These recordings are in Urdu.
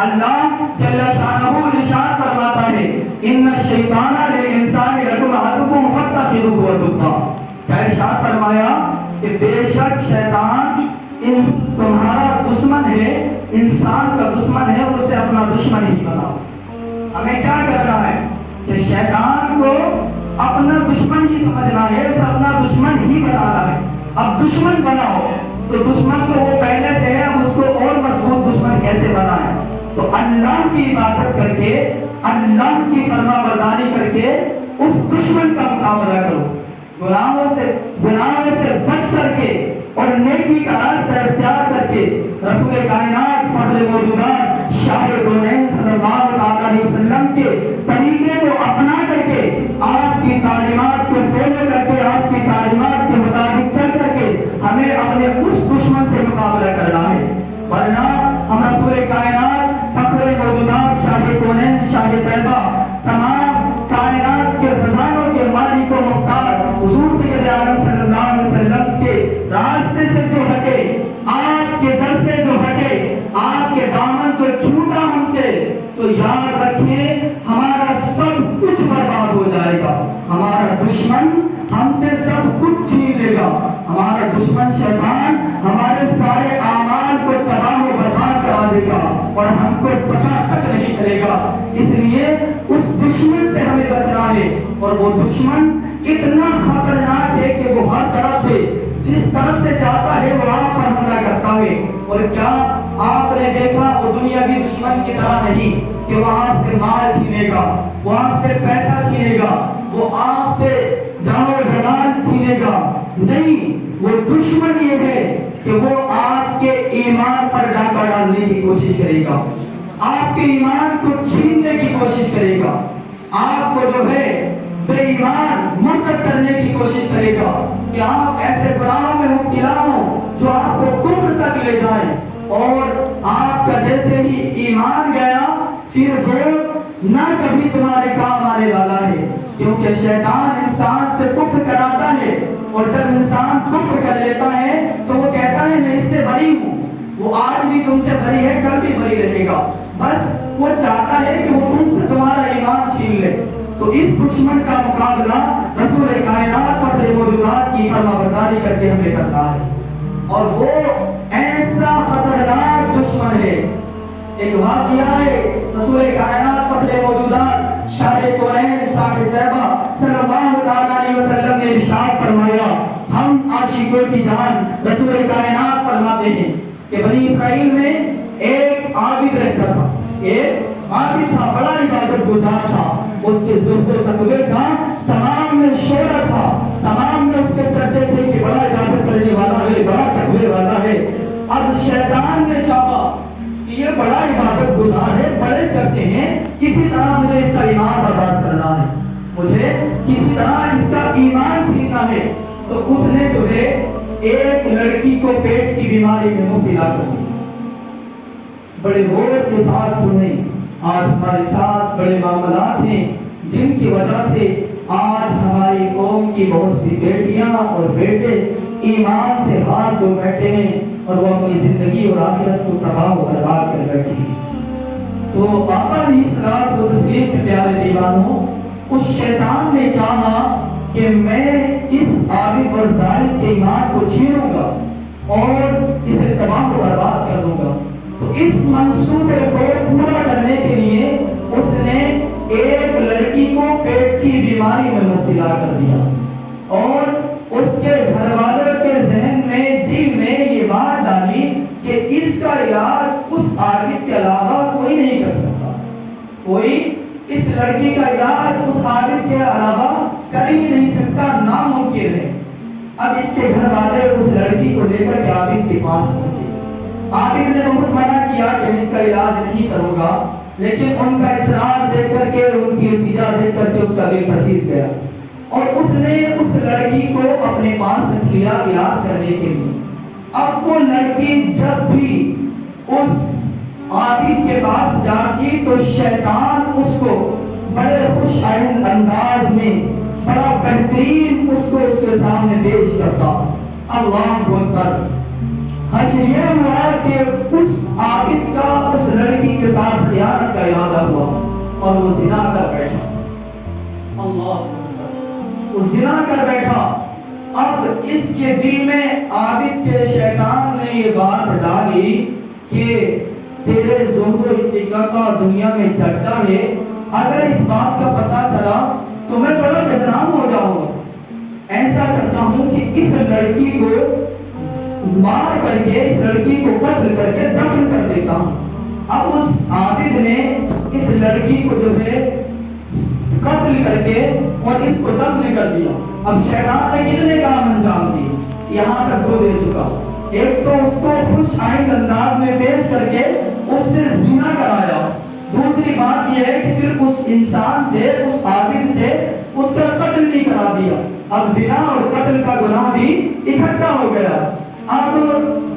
اللہ جل شانہ ارشاد فرماتا ہے ان الشیطان للانسان لکم عدو فاتخذوه عدوا. کیا ارشاد فرمایا کہ بے شک شیطان تمہارا دشمن ہے، انسان کا دشمن ہے، اسے اپنا دشمن ہی بناؤ. ہمیں کیا کرنا ہے کہ شیطان کو اپنا دشمن ہی سمجھنا ہے، اسے اپنا دشمن ہی بنانا ہے. اب دشمن بناؤ تو دشمن تو وہ پہلے سے ہے، اب اس کو اور مضبوط دشمن کیسے بنائیں؟ تو اللہ کی عبادت کر کے، اللہ کی فرما برداری کر کے اس دشمن کا مقابلہ کرو. گناہوں سے بچ کر کے اور نیکی کا راستہ اختیار کر کے رسول کائنات فخر موجودات شاہ کونین صلی اللہ علیہ وسلم کے طریقے کو اپنا کر کے، آپ کی تعلیمات کو فالو کر کے، آپ کی تعلیمات کے مطابق چل کر کے ہمیں اپنے اس دشمن سے مقابلہ کرنا ہے. ورنہ ہم رسول کائنات فخر موجودات شاہ کونین شاہ طیبہ تمام کائنات کے خزانوں کے مالک و مختار حضور سید عالم صلی اللہ علیہ وسلم کے راستے سے جو ہٹے، آپ کے در سے جو ہٹے، آپ کے دامن کو چھوٹا ہم سے، تو یاد رکھیں ہمارا سب کچھ برباد ہو جائے گا. ہمارا دشمن ہم سے سب کچھ چھین لے گا. ہمارا دشمن شیطان ہمارے سارے اعمال کو تباہ و برباد کرا دے گا اور ہم کو پتہ تک نہیں چلے گا. اس لیے اس دشمن سے ہمیں بچنا ہے، اور وہ دشمن اتنا خطرناک ہے کہ وہ ہر طرف سے، جس طرف سے چاہتا ہے وہ آپ پر حملہ کرتا ہے. اور کیا آپ نے دیکھا وہ دنیاوی دشمن کی طرح نہیں کہ وہ آپ سے مال چھینے گا، وہ آپ سے پیسہ چھینے گا، وہ آپ سے جان و جلال چھینے گا. نہیں، وہ دشمن یہ ہے کہ وہ آپ کے ایمان پر ڈاکہ ڈالنے کی کوشش کرے گا، آپ کے ایمان کو چھیننے کی کوشش کرے گا، آپ کو جو ہے بے ایمان مرتد کرنے کی کوشش کرے گا کہ آپ ایسے گناہوں میں مبتلا ہوں جو آپ کو کفر تک لے جائیں. اور آپ کا جیسے ہی ایمان گیا پھر وہ نہ کبھی تمہارے کام آنے والا ہے، کیونکہ شیطان انسان سے کفر کراتا ہے، اور جب انسان کفر کر لیتا ہے تو وہ کہتا ہے میں اس سے بری ہوں. وہ آج بھی تم سے بری ہے، کل بھی بری رہے گا. بس وہ چاہتا ہے کہ وہ تم سے تمہارا ایمان چھین لے. تو اس دشمن کا مقابلہ رسول کائنات فخر موجودات کی فرما برداری کر کے ہمیں کرنا ہے. اور وہ ایسا خطرناک دشمن ہے. ایک واقعہ ہے، رسول کائنات فخر موجودات شاہ کونین صاحب طیبہ صلی اللہ علیہ وسلم نے ارشاد فرمایا، ہم عاشقوں کی جان رسول کائنات فرماتے ہیں کہ بنی اسرائیل میں ایک عابد رہتا تھا. ایک عابد تھا، بڑا عبادت گزار تھا، اس کے ذوق و تقوی کا تمام میں شہرت تھا، تمام میں اس کے چرچے تھے کہ بڑا عبادت کرنے والا ہے، بڑا تقوی والا ہے. اب شیطان نے چاہا کہ یہ بڑا عبادت گزار ہے، بڑے چرچے ہیں، کسی طرح مجھے اس کا ایمان برباد کرنا ہے، مجھے کسی طرح اس کا ایمان چھیننا ہے. تو اس نے جو ہے ایک لڑکی کو پیٹ کی بیماری میں مبتلا کر دیا. بڑے غور کے ساتھ سنیں، آج ہمارے ساتھ بڑے معاملات ہیں جن کی وجہ سے آج ہماری قوم کی بہت سی بیٹیاں اور بیٹے ایمان سے ہاتھ دھو بیٹھے ہیں اور وہ اپنی زندگی اور آخرت کو تباہ و برباد کر بیٹھے ہیں. تو آقا علیہ الصلوۃ والتسلیم کے پیارے دیوانوں، اس شیطان نے چاہا کہ میں اس عابد اور ظالم کے ایمان کو چھینوں گا اور اسے تباہ و برباد کر دوں گا. تو اس منصوبے کو پورا کرنے کے لیے اس نے ایک لڑکی کو پیٹ کی بیماری میں مبتلا کر دیا، اور اس کے گھر والوں کے ذہن میں، دل میں یہ بات ڈالی کہ اس کا علاج اس عابد کے علاوہ کوئی نہیں کر سکتا، کوئی اس لڑکی کا علاج اس عابد کے علاوہ کر ہی نہیں سکتا، ناممکن ہے. اب اس کے گھر والے اس لڑکی کو لے کر کے عابد کے پاس پہنچے. عابد نے بہت منع کیا کہ اس کا علاج نہیں کروں گا، لیکن ان کا اصرار دیکھ کر کے، ان کی التجا دیکھ کر کے اس کا دل پسیر گیا، اور اس نے اس لڑکی کو اپنے پاس رکھ لیا علاج کرنے کے لیے. اب وہ لڑکی جب بھی اس عابد کے پاس جاتی تو شیطان اس کو بڑے خوش آئند انداز میں، بڑا بہترین اس کو اس کے سامنے پیش کرتا. اللہ اکبر، حشر یہ ہوا کہ اس عابد کا اس لڑکی کے ساتھ خیانت کا ارادہ ہوا اور وہ زنا کر بیٹھا. اللہ، وہ زنا کر بیٹھا. اب اس کے دل میں عابد کے شیطان نے یہ بات ڈالی کہ تیرے ظلم و ارتکاب کا دنیا میں چرچا ہے، اگر اس بات کا پتہ چلا تو میں بڑا بدنام ہو جاؤں گا. ایسا کرتا ہوں کہ اس لڑکی کو مار کر کے، اس لڑکی کو قتل کر کے دفن کر دیتا ہوں. اب اس عابد نے اس لڑکی کو جو ہے قتل کر کے اور اس کو دفن کر دیا. اب شیطان نے کتنے کام انجام دیے، یہاں تک دو دے چکا. ایک تو اس کو خوش آئند انداز میں پیش کر کے اس سے زنا کرایا. دوسری بات یہ ہے کہ پھر اس انسان سے، اس عابد سے اس کا قتل بھی کرا دیا. اب زنا اور قتل کا گناہ بھی اکٹھا ہو گیا. اب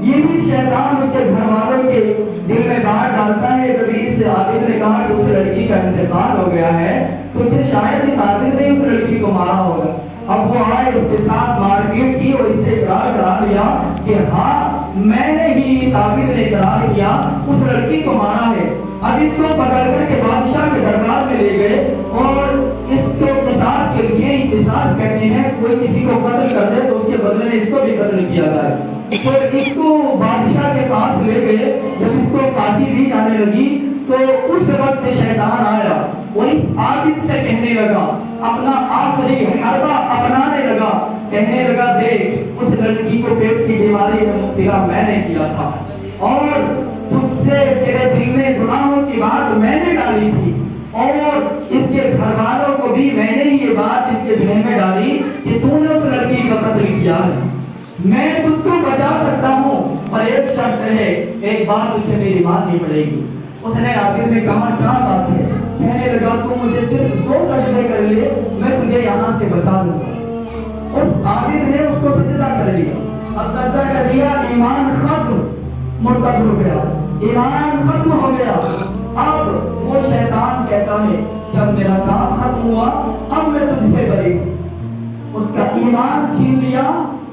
یہی شیطان اس کے گھر والوں کے دل میں بات ڈالتا ہے. کبھی اس عابد نے کہا کہ اس لڑکی کا انتقال ہو گیا ہے تو پھر شاید اس عابد نے اس لڑکی کو مارا ہوگا. اب وہ آئے، اس کے ساتھ مار پیٹ کی اور اس سے اقرار کرا لیا کہ ہاں میں نے ہی، اس عابد نے اقرار کیا اس لڑکی کو مارا ہے. اب اس کو پکڑ کر کے بادشاہ کے دربار میں لے گئے اور اس کو قصاص کے لیے، قصاص کہتے ہیں کوئی کسی کو قتل کر دے تو اس کے بدلے میں اس کو بھی قتل کیا جائے. تو اس کو بادشاہ کے پاس لے گئے. جب اس کو پھانسی دی جانے لگی تو اس وقت شیطان آیا اور اس عابد سے کہنے لگا، اپنا آخری حربہ اپنانے لگا، کہنے لگا دیکھ اس لڑکی کو پیٹ کی بیماری میں مبتلا میں نے کیا تھا اور تجھ سے تیرے دل میں گناہوں کی بات میں نے ڈالی تھی اور اس کے گھر والوں کو بھی میں نے یہ بات ان کے ذہن میں ڈالی کہ تو نے اس لڑکی کا قتل کیا ہے. میں تجھ کو بچا سکتا ہوں پر ایک شرط ہے، ایک بات تجھے میری ماننی پڑے گی. اس نے عابد نے کہا کیا بات ہے؟ کہنے لگا تو مجھے صرف 2 سجدے کر لے، میں تجھے یہاں سے بچا لوں گا. اس عابد نے اس کو سجدہ کر لیا. اب سجدہ کر لیا، ایمان ختم، مرتد ہو گیا، ایمان ختم ہو گیا. اب وہ شیطان کہتا ہے جب میرا کام ختم ہوا اب میں تجھ سے بری ہوں. اس کا ایمان چھین لیا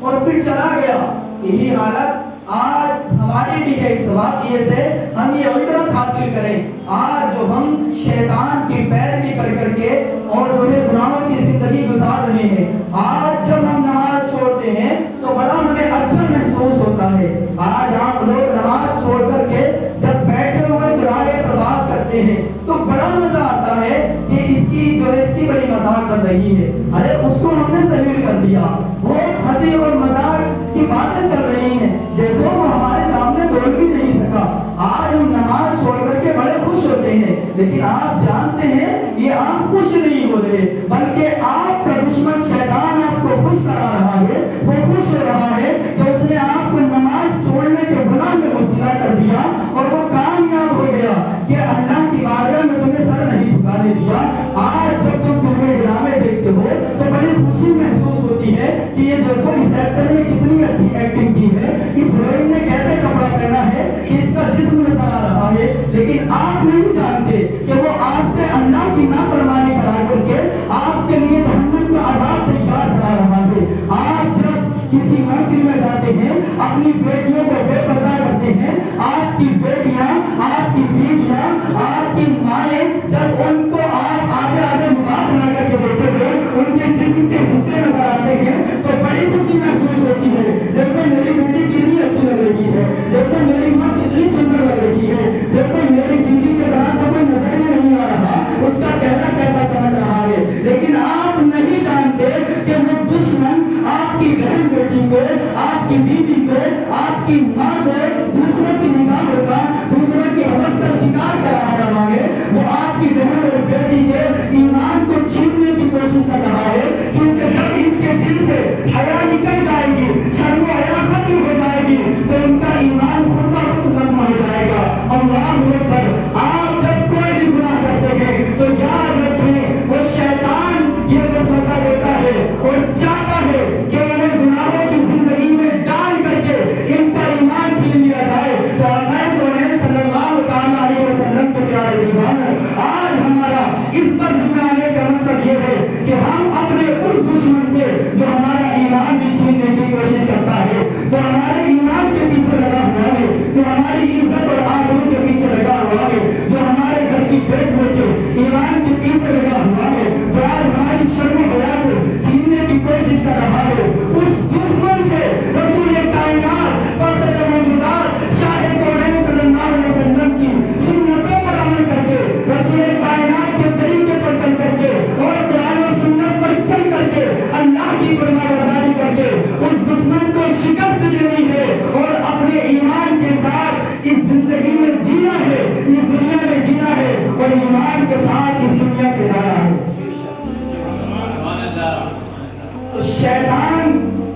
اور پھر چلا گیا. یہی حالت آج ہماری بھی ہے. اس واقعے سے ہم یہ عبرت حاصل کریں. آج جو ہم شیطان کی پیروی کر کر کے اور جو ہے گناہوں کی زندگی گزار رہے ہیں، آج جب ہم نماز چھوڑتے ہیں تو بڑا ہمیں اچھا محسوس ہوتا ہے. آج آپ لوگ نماز چھوڑ کر کے جب بیٹھے ہوئے چراغے پر بات کرتے ہیں تو بڑا مزہ آتا ہے کہ اس کی جو ہے اس کی بڑی مذاق کر رہی ہے، ارے اس کو ہم نے ذلیل کر دیا. بہت ہنسی اور مذاق کی باتیں چل رہی ہیں، دیکھو وہ ہمارے سامنے بول بھی نہیں سکا. آج ہم نماز چھوڑ کر کے بڑے خوش ہوتے ہیں، لیکن آپ جانتے ہیں یہ آپ خوش نہیں ہو رہے بلکہ آپ کا دشمن شیطان آپ کو خوش کرا رہا ہے. وہ خوش ہو رہا ہے کہ اس نے آپ کو نماز چھوڑنے کے گناہ میں مبتلا کر دیا اور وہ کامیاب ہو گیا کہ اللہ کی بارگاہ میں تمہیں سر نہیں جھکانے دیا. آج جب تم فلمیں ڈرامے دیکھتے ہو تو بڑی خوشی محسوس ہوتی ہے کہ یہ دیکھو اس ایکٹر نے کتنی اچھی ایکٹنگ کی ہے، اس ہیروئن نے کیسے کپڑا پہنا ہے، اس کا جسم نظر آ رہا ہے. لیکن آپ نہیں جانتے کہ وہ آپ سے اللہ کی نافرمانی کرا کر کے آپ کے لیے جہنم کا عذاب تیار کرا رہا ہے. آپ جب کسی محفل میں جاتے ہیں اپنی بیٹیوں کو بے پردہ کرتے ہیں، آپ کی بیٹیاں، آپ کی بیویاں، آپ کی مائیں جب ان کو آپ آگے آگے لباس لا کر کے دیکھتے ہوئے ان کے جسم کے حصے نظر آتے ہیں تو بڑی خوشی محسوس ہوتی ہے. دیکھو میری بیٹی کتنی اچھی لگ رہی ہے، دیکھو میری ماں کتنی سندر لگ رہی ہے، دیکھو میری بیوی کے طرح تو کوئی نظر ہی نہیں آ رہا، اس کا چہرہ کیسا چمک رہا ہے. لیکن آپ نہیں جانتے کہ وہ دشمن آپ کی بہن بیٹی کو، آپ کی بیوی کو، آپ کی ماں کو دوسروں کی نگاہوں کا، دوسروں کی حوث کا شکار کرا رہا ہے. وہ آپ کی بہن اور بیٹی کے ایمان کو چھیننے کی کوشش کر رہا ہے، کیونکہ جب ان کے دل سے حیا نکل جائے گی، شرم و حیا ختم ہو جائے گی تو ان کا ایمان خود بخود ختم ہو جائے گا. اللہ اکبر. آپ جب کوئی بھی گناہ کرتے ہیں تو یاد رکھیں وہ شیطان یہ وسوسہ دیتا ہے اور چاہتا ہے کہ انہیں گناہوں کی زندگی میں ڈال کر کے ان کا ایمان چھین لیا جائے.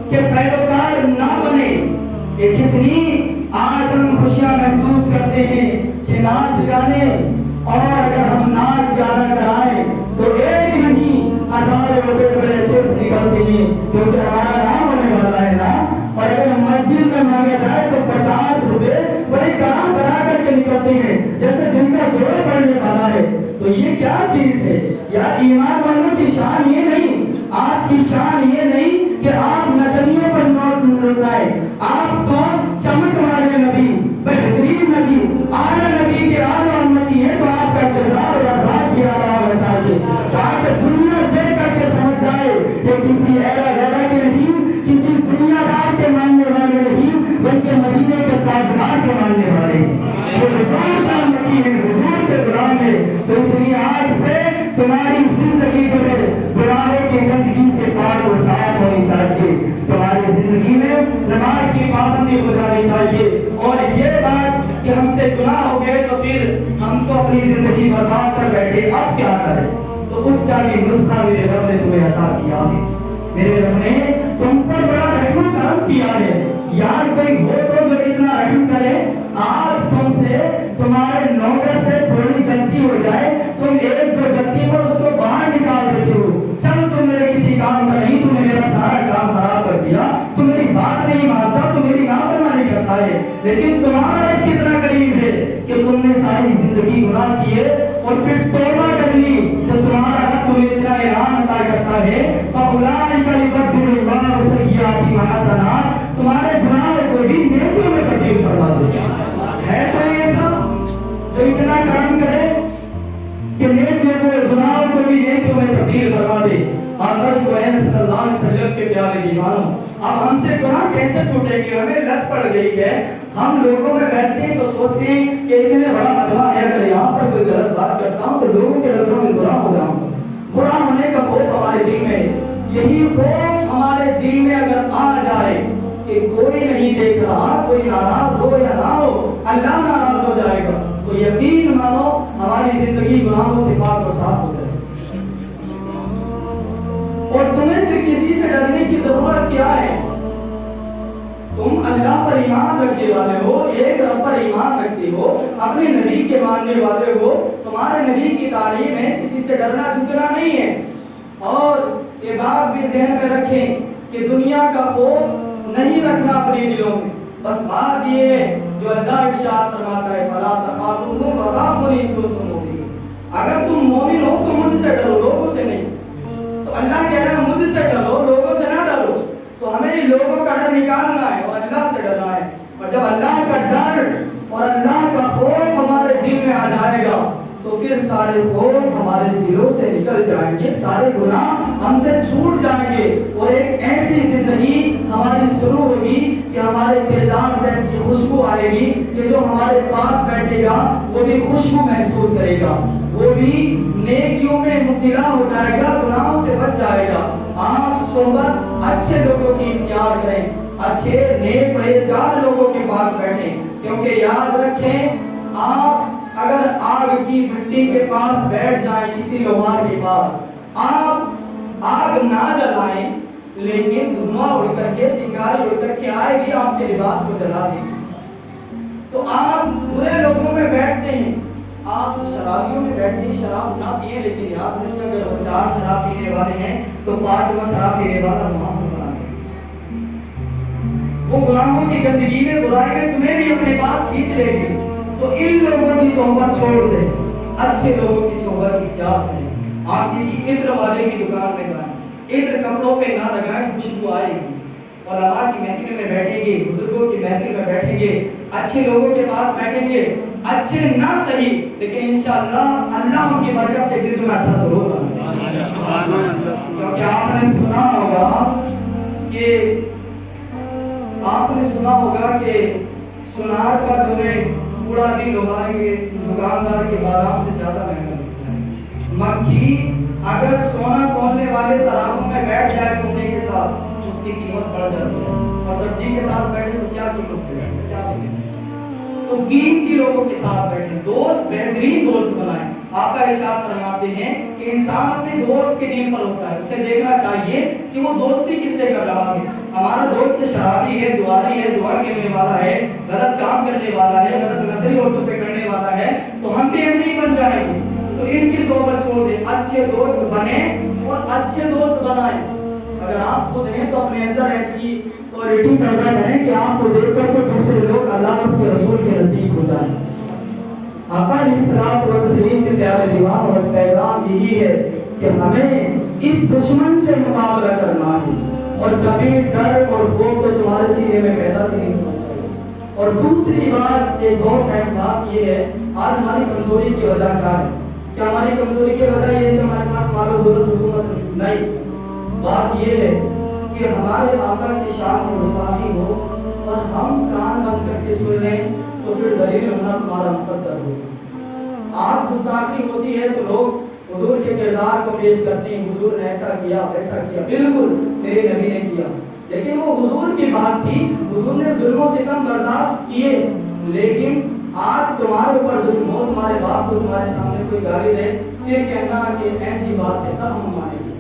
کے پیروکار نہ بنے. کہ جتنی آج ہم خوشیاں محسوس کرتے ہیں کہ ناچ گانے، اور اگر ہم ناچ گانا کرائیں تو ایک نہیں ہزاروں روپے بڑے اچھے سے نکلتے ہیں، کیونکہ ہمارا نام ہونے والا ہے نا. اور اگر مسجد میں مانگا جائے تو 50 روپے بڑے کام کرا کر کے نکلتے ہیں جیسے دن کا دورہ پڑنے والا ہے. تو یہ کیا چیز ہے یار؟ ایمان والوں کی شان یہ نہیں، آپ کی شان یہ نہیں کہ آپ نچنیوں پر نوٹ لٹائیں. آپ تو چمک والے نبی، بہترین نبی، اعلیٰ نبی کے اعلیٰ امتی ہیں، تو آپ کا کردار اور اخلاق بھی اعلیٰ ہونا چاہیے تاکہ دنیا دیکھ کر کے سمجھ جائے کہ کسی ایرا غیرہ کے نہیں، کسی دنیا دار کے ماننے والے نہیں، بلکہ مدینے کے تاجدار کے ماننے والے ہیں. یہ حضور کا امتی ہے، حضور کے غلام ہے. تو اس لیے آج سے تمہاری زندگی جو ہے گناہوں کی گندگی سے پاک و صاف ہونی چاہیے. تمہاری زندگی میں نماز کی پابندی ہو جانی چاہیے. اور یہ بات کہ ہم سے گناہ ہو گئے تو پھر ہم تو اپنی زندگی برباد کر بیٹھے، اب کیا کریں؟ تو اس کا بھی نسخہ میرے رب نے تمہیں عطا کیا ہے. میرے رب نے تم پر بڑا رحم و کرم کیا ہے. یار کوئی ہو تو جو اتنا رحم کرے. آج تم سے، تمہارے نوکر سے تھوڑی غلطی ہو جائے، تم ایک دو غلطی پر اس کو باہر نکال دیتے ہو. چل تو میرے کسی کام کا نہیں، تم نے میرا سارا کام خراب کر دیا، تو میری بات نہیں مانتا، تو میری نافرمانی کرتا ہے. لیکن تمہارا رب کتنا قریب ہے کہ تم نے ساری زندگی گناہ کیے اور پھر توبہ کر لی تو تمہارا رب تمہیں اتنا انعام عطا کرتا ہے. فَأُولَٰئِكَ يُبَدِّلُ اللَّهُ سَيِّئَاتِهِمْ حَسَنَاتٍ، تمہارے گناہوں کو بھی نیکیوں میں تبدیل فرما دے. ہے کوئی ایسا جو اتنا کرم کرے کہ نیکیوں کو، گناہوں کو بھی نیکیوں میں تبدیل فرما دے؟ آقا صلی اللہ علیہ وسلم کے پیارے دیوانوں، اب ہم سے گناہ کیسے چھوٹے گی؟ ہمیں لت پڑ گئی ہے. ہم لوگوں میں بیٹھتے ہیں تو سوچتے ہیں کہ اتنے بڑا مجمع ہے، اگر یہاں پر کوئی غلط بات کرتا ہوں تو لوگوں کے نظروں میں برا ہو جاؤں گا. برا ہونے کا خوف ہمارے دل میں ہے. یہی خوف ہمارے دل میں اگر آ جائے کہ کوئی نہیں دیکھ رہا، کوئی ناراض ہو یا نہ ہو، اللہ ناراض ہو جائے گا، تو یقین مانو ہماری زندگی گناہوں سے پاک و صاف ہو جائے گی. اور تمہیں پھر کسی سے ڈرنے کی ضرورت کیا ہے؟ تم اللہ پر ایمان رکھنے والے ہو، ایک رب پر ایمان رکھتے ہو، اپنے نبی کے ماننے والے ہو. تمہارے نبی کی تعلیم ہے کسی سے ڈرنا جھکنا نہیں ہے. اور یہ بات بھی ذہن میں رکھیں کہ دنیا کا خوف نہیں رکھنا اپنے دلوں میں. بس بات یہ ہے جو اللہ ارشاد فرماتا ہے، فَلَا تَخَافُوهُمْ وَخَافُونِي إِن كُنتُم مُؤْمِنِينَ. اگر تم مومن ہو تو مجھ سے ڈرو، لوگوں سے نہیں. تو اللہ کہہ رہا ہے مجھ سے ڈرو، لوگوں سے نہ ڈرو. تو ہمیں لوگوں کا ڈر نکالنا ہے اور اللہ سے ڈرنا ہے. اور جب اللہ کا ڈر اور اللہ کا خوف ہمارے دل میں آ جائے گا تو پھر سارے خوف ہمارے دلوں سے نکل جائیں گے، سارے گناہ ہم سے چھوٹ جائیں گے، اور ایک ایسی زندگی ہماری شروع ہوگی کہ ہمارے کردار سے ایسی خوشبو آئے گی کہ جو ہمارے پاس بیٹھے گا وہ بھی خوشبو محسوس کرے گا، وہ بھی نیکیوں میں مبتلا ہو جائے گا، گناہوں سے بچ جائے گا. آپ صحبت اچھے لوگوں کی اختیار کریں، اچھے نیک پرہیزگار لوگوں کے پاس بیٹھیں. کیونکہ یاد رکھیں، آپ اگر آگ کی بھٹی کے پاس بیٹھ جائیں، کسی لوہار کے پاس، آپ آگ نہ جلائیں لیکن دھواں اڑ کر کے، چنگاری اڑ کر کے آئے گی، آپ کے لباس کو جلا دیں گے. تو آپ برے لوگوں میں بیٹھتے ہیں، آپ شرابیوں میں بیٹھتے ہیں، شراب نہ پیئے، لیکن یاد رکھیں اگر وہ 4 شراب پینے والے ہیں تو 5واں شراب پینے والا وہاں پر بنا دیں. وہ گناہوں کی گندگی میں، برائی میں تمہیں بھی اپنے پاس کھینچ لے گی. تو ان لوگوں کی صحبت چھوڑ دیں، اچھے لوگوں کی صحبت اختیار کریں. آپ کسی عطر والے کی دکان میں جائیں، عطر کپڑوں پہ نہ لگائیں، خوشبو آئے گی. علماء کی محفل میں بیٹھیں گے، بزرگوں کی محفل میں بیٹھیں گے، اچھے لوگوں کے پاس بیٹھیں گے، اچھے نہ صحیح لیکن انشاءاللہ اللہ ان کی برکت سے دل میں اچھا ضرور بنا دے. کیونکہ آپ نے سنا ہوگا کہ سونار کا جو ہے پورا بھی لوہار کے دکاندار کے بادام سے زیادہ مہنگا بکتا ہے. مکھی اگر سونا تولنے والے ترازوں میں بیٹھ جائے سونے کے ساتھ اس کی قیمت بڑھ جاتی ہے، اور سبزی کے ساتھ بیٹھے تو کیا قیمت پڑے گی؟ کیا؟ تو قیمتی لوگوں کے ساتھ بیٹھیں، دوست بہترین دوست بنائیں. آقا ارشاد فرماتے ہیں کہ انسان اپنے دوست کے دین پر ہوتا ہے، اسے دیکھنا چاہیے کہ وہ دوستی کس سے کر رہا ہے۔ ہمارا دوست شرابی ہے، دواری ہے، دعا کھیلنے والا ہے، غلط کام کرنے والا ہے، غلط نظری عورتوں پہ کرنے والا ہے، تو ہم بھی ایسے ہی بن جائیں گے۔ تو ان کی صحبت چھوڑ دیں، اچھے دوست بنیں اور اچھے دوست بنائیں۔ اگر آپ خود ہیں تو اپنے اندر ایسی کوالٹی پیدا کریں کہ آپ کو دیکھ کر کے دوسرے لوگ اللہ اور اس کے رسول کے نزدیک ہو جائیں۔ آقا علیہ الصلوۃ والتسلیم کے پیارے دیوان اور پیغام یہی ہے کہ ہمیں اس دشمن سے مقابلہ کرنا ہے، اور کبھی ڈر اور خوف کو تمہارے سینے میں پیدا نہیں ہونا چاہیے۔ اور دوسری بات، ایک اور اہم بات یہ ہے، آج ہماری کمزوری کی وجہ کیا ہے؟ کیا ہماری کمزوری کی وجہ یہ ہے کہ ہمارے پاس مال و دولت حکومت نہیں؟ بات یہ ہے کہ ہمارے آقا کی شان میں گستاخی ہو اور ہم کان بند کر کے سن لیں تو پھر ذلیل ہونا تمہارا مقدر ہوگا۔ آپ گستاخی ہوتی ہے تو لوگ حضور کے کردار کو پیش کرتے ہیں، حضور نے ایسا کیا ویسا کیا، بالکل میرے نبی نے کیا، لیکن وہ حضور کی بات تھی، حضور نے ظلم و ستم برداشت کیے۔ لیکن آج تمہارے اوپر ظلم ہو، تمہارے باپ کو تمہارے سامنے کوئی گالی دے، پھر کہنا کہ ایسی بات ہے، تب ہم مانیں گے۔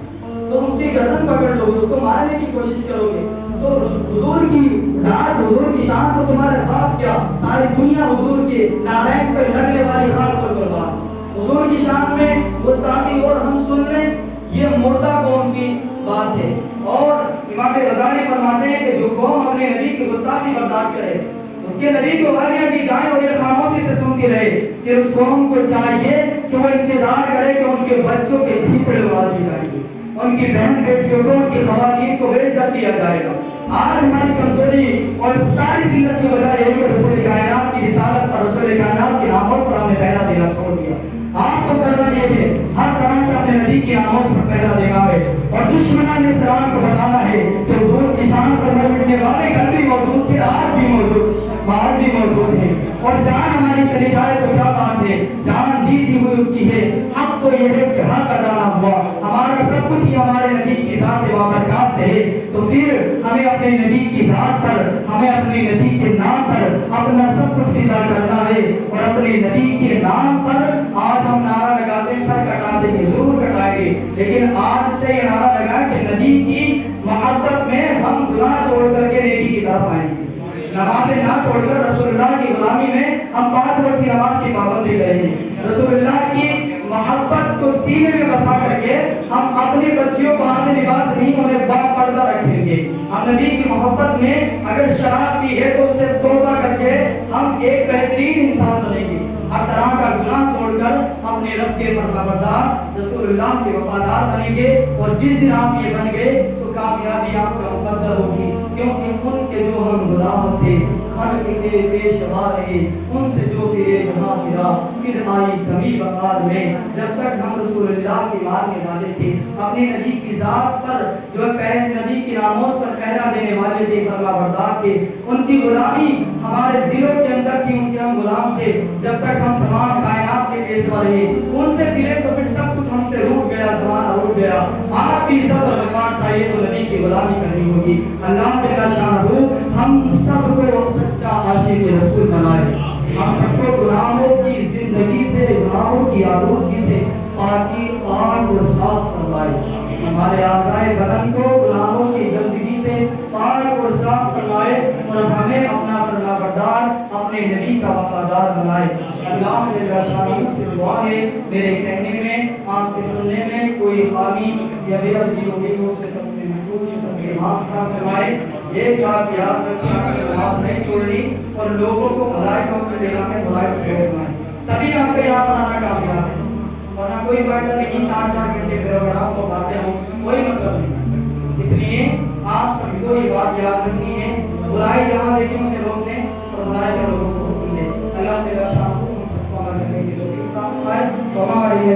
تو اس کی گردن پکڑ لو گے، اس کو مارنے کی کوشش کرو گے، تو حضور کی ذات، حضور کی شان تو تمہارے باپ کیا، ساری دنیا حضور کے نارائن پر لگنے والی خاک پر قربان۔ حضور کی شان میں گستاخی اور ہم سن لیں، یہ مردہ قوم کی بات ہے۔ اور امام غزالی فرماتے ہیں کہ جو قوم اپنے نبی کی گستاخی برداشت کرے، اس کے نبی کو گالیاں دی جائیں اور یہ خاموشی سے سنتی رہے، پھر اس قوم کو چاہیے کہ وہ انتظار کرے کہ ان کے بچوں کے تھیپڑے اڑا دی جائیں گے، ان کی بہن بیٹیوں کو، ان کی خواتین کو بے عزت کیا جائے گا۔ آج ہماری کمزوری اور ساری زندگی کی وجہ یہ ہے کہ رسول کائنات کی رسالت پر، رسول کائنات کی ناموس پر ہم نے پہرا دینا چھوڑ دیا۔ آپ کو کرنا یہ ہے ہر طرح سے اپنے نبی کی ناموس پر پہرا دینا ہے، اور دشمنان اسلام کو بتانا ہے کہ حضور کی شان پر مٹنے والے کل بھی موجود تھے، آج بھی موجود، بعد بھی موجود ہیں۔ اور جان ہماری چلی جائے تو کیا بات ہے، جان دی دی ہوئی اس کی ہے، اب تو یہ ہے کہ حق ادا نہ ہوا، ہمارا سب کچھ ہی ہمارے نبی کی ذات بابرکات سے ہے، تو پھر ہمیں اپنے نبی کی ذات پر، ہمیں اپنے نبی کے نام پر اپنا سب کچھ فدا کرنا ہے، اور اپنے نبی کے نام پر آج ہم نعرہ لگاتے ہیں، سر کٹا دیں گے، ضرور کٹائیں گے، لیکن آج سے یہ نعرہ لگائیں کہ نبی کی محبت میں ہم گناہ چھوڑ کر کے نیکی کی طرف آئیں گے، نمازیں نہ چھوڑ کر رسول اللہ کی غلامی میں ہم 5 وقت کی نماز کی پابندی کریں گے، رسول اللہ کی محبت کو سینے میں بسا کر کے ہم اپنے بچیوں کو آنے لباس نہیں انہیں باپ پردہ رکھیں گے، ہم نبی کی محبت میں اگر شراب پی ہے تو اس سے توبہ کر کے ہم ایک بہترین انسان بنیں گے، ہر طرح کا گناہ چھوڑ کر اپنے رب کے فرمانبردار رسول اللہ کے وفادار بنیں گے، اور جس دن آپ یہ بن گئے تو کامیابی آپ کا مقدر ہوگی، کیونکہ ان کے جو ہم غلام تھے، خلق کے پیشوا رہے، ان سے جو پھرے جہاں پھرا، پھر آئی کمی وقار میں، جب تک ہم رسول اللہ کی مارنے والے تھے، اپنے نبی کی ذات پر جو نبی کی ناموس پر پہرا دینے والے تھے، فرمانبردار تھے، ان کی غلامی ہمارے دلوں کے اندر تھی، ان کے ہم غلام تھے، جب تک ہم تمام کائنات کے پیشوا رہے، ان سے پھرے تو پھر سب کچھ ہم سے روٹ گیا، زمانہ روٹ گیا، آپ بھی صبر وقار چاہیے تو نبی کی غلامی کرنی ہوگی۔ اللہ جل شانہ ہم سب کو سچا عاشق رسول بنائے، ہم سب کو گناہوں کی زندگی سے، گناہوں کی آلودگی سے پاکی پاک اور صاف فرمائے، ہمارے اعضائے بدن کو گناہوں کی گندگی سے پاک اور صاف فرمائے، اور ہمیں اپنا فرمانبردار، اپنے نبی کا وفادار بنائے۔ اللہ جل شانہ سے دعا ہے میرے کہنے میں، آپ کے سننے میں کوئی خامی یا بے ادبی ہو گئی ہو، اسے اپنے محبوب کی سب کے معاف فرمائے۔ یہ بات یاد رکھیں، نماز نہیں چھوڑنی اور لوگوں کو ہدایت اور دینا ہے، برائی سے روکنا ہے، تبھی آپ کا یہاں بنانا کامیاب ہے، ورنہ کوئی فائدہ نہیں، 4 گھنٹے پروگرام کو باتیں ہوں، کوئی مطلب نہیں۔ اس لیے آپ سب کو یہ بات یاد رکھنی ہے، برائی جہاں دیکھیں اسے روک دیں اور بھلائی کے لوگوں کو حکم دیں۔ اللہ تعالیٰ شاہ ہم سب کو عمل کرنے کی توفیق عطا فرمائے۔ تو ہماری یہ